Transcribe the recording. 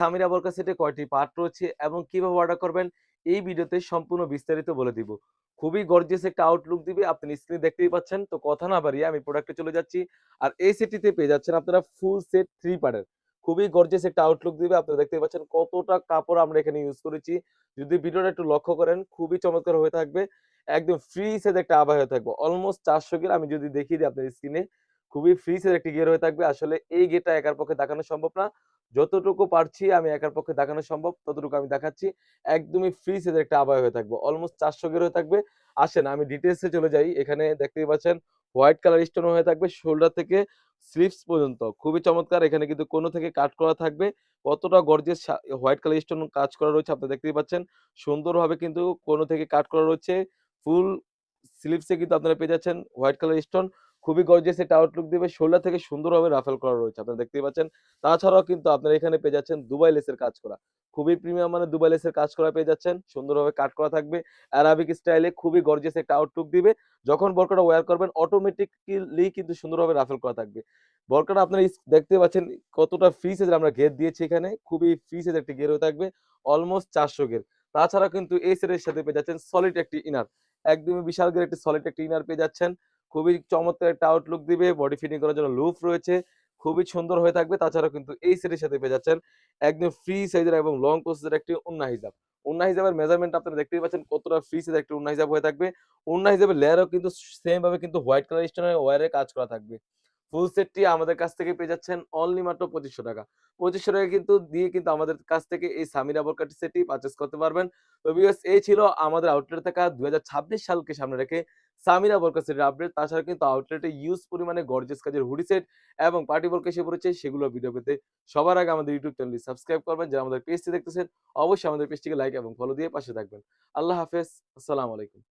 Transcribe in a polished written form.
সামিরা বোরকা সেটে কয়টি পার্ট রয়েছে এবং কিভাবে অর্ডার করবেন এই ভিডিওতে সম্পূর্ণ বিস্তারিত বলে দিব। খুবই গর্জিয়াস একটা আউটলুক দিবে। আপনি স্ক্রিনে দেখতেই পাচ্ছেন। তো কথা না বাড়িয়ে আমি প্রোডাক্টে চলে যাচ্ছি। আর এই সেটটিতে পেয়ে যাচ্ছেন আপনারা ফুল সেট 3 পার্টের। খুবই গর্জিয়াস একটা আউটলুক দিবে। আপনারা দেখতেই পাচ্ছেন কতটা কাপড় আমরা এখানে ইউজ করেছি। যদি ভিডিওটা একটু লক্ষ্য করেন খুবই চমৎকার হয়ে থাকবে। একদম ফ্রি সাইজ একটা আবায়া হয়ে থাকবে। অলমোস্ট 400 গির আমি যদি দেখিয়ে দিই আপনার স্ক্রিনে, খুবই ফ্রি সাইজ একটি গিয়ার হয়ে থাকবে। আসলে এই গিয়ারটা একার পক্ষে দেখানো সম্ভব না। যতটুকু পারছি আমি একার পক্ষে দেখানো সম্ভব ততটুকু আমি দেখাচ্ছি। একদমই ফ্রি সাইজের একটা আবায়া হয়ে থাকবে। অলমোস্ট 400 গির হয়ে থাকবে। আসেন আমি ডিটেইলস এ চলে যাই। এখানে দেখতেই পাচ্ছেন হোয়াইট কালার স্টোন হয়ে থাকবে শোল্ডার থেকে স্লিভস পর্যন্ত। খুবই চমৎকার। এখানে কিন্তু কোণ থেকে কাট করা থাকবে। কতটা গর্জিয়াস হোয়াইট কালার স্টোন কাজ করা রয়েছে আপনারা দেখতেই পাচ্ছেন। সুন্দরভাবে কিন্তু কোণ থেকে কাট করা রয়েছে। ফুল স্লিভস এ কিন্তু আপনারা পেয়ে যাচ্ছেন হোয়াইট কালার স্টোন। খুবই গর্জিয়াস একটা আউটলুক দিবে। শোল্ডার থেকে সুন্দরভাবে রাফেল করা রয়েছে। আপনারা দেখতেই পাচ্ছেন। তাছাড়াও কিন্তু আপনারা এখানে পেয়ে যাচ্ছেন দুবাই লেসের কাজ করা। খুবই প্রিমিয়াম মানের দুবাই লেসের কাজ করা পেয়ে যাচ্ছেন। সুন্দরভাবে কাট করা থাকবে। অ্যারাবিক স্টাইলে খুবই গর্জিয়াস একটা আউটলুক দিবে। যখন বোরকাটা ওয়্যার করবেন অটোমেটিক্যালি কিন্তু সুন্দরভাবে রাফেল করা থাকবে। বোরকাটা আপনারা দেখতে পাচ্ছেন কতটা ফ্রি সাইজের আমরা ঘের দিয়েছি এখানে। খুবই ফ্রি সাইজের একটি ঘের হয়ে থাকবে। অলমোস্ট ৪০০ ঘের। তাছাড়া কিন্তু এই সেটের সাথে পেয়ে যাচ্ছেন সলিড একটি ইনার। একদমই বিশাল ঘেরের একটি সলিড একটি ইনার পেয়ে যাচ্ছেন। খুবই চমৎকার একটা আউটলুক দিবে। বডি ফিটিং করার জন্য লুফ রয়েছে। খুবই সুন্দর হয়ে থাকবে। তাছাড়াও কিন্তু এই সেটের সাথে পেয়ে যাচ্ছেন একদম ফ্রি সাইজের এবং লং প্রসেসের একটি ওড়না হিজাব। ওড়না হিজাবের মেজারমেন্ট আপনারা দেখতেই পাচ্ছেন কতটা ফ্রি সাইজের একটি ওড়না হিজাব হয়ে থাকবে। ওড়না হিজাবের লেয়ারও কিন্তু সেম ভাবে কিন্তু হোয়াইট কালার স্টোনের ওয়্যারে কাজ করা থাকবে। ফুল সেটটি আমাদের কাছ থেকে পেয়ে যাচ্ছেন অনলি মাত্র ৳২৫০০। ৳২৫০০ কিন্তু দিয়ে কিন্তু আমাদের কাছ থেকে এই সামিরা বোরকাটি সেটটি পারচেজ করতে পারবেন। তো ভিউয়ার্স এই ছিল আমাদের আউটলেটে থাকা ২০২৬ সালকে সামনে রেখে সামিরা বোরকা সেটের আপডেট। তাছাড়া কিন্তু আউটলেটে হিউজ পরিমাণে গর্জিয়াস কাজের হুডি সেট এবং পার্টি বোরকা এসে পড়েছে সেগুলোর ভিডিও পেতে সবার আগে আমাদের ইউটিউব চ্যানেলটি সাবস্ক্রাইব করবেন। যারা আমাদের পেজটি দেখতেছেন অবশ্যই আমাদের পেজটিকে লাইক এবং ফলো দিয়ে পাশে থাকবেন। আল্লাহ হাফেজ। আসসালামু আলাইকুম।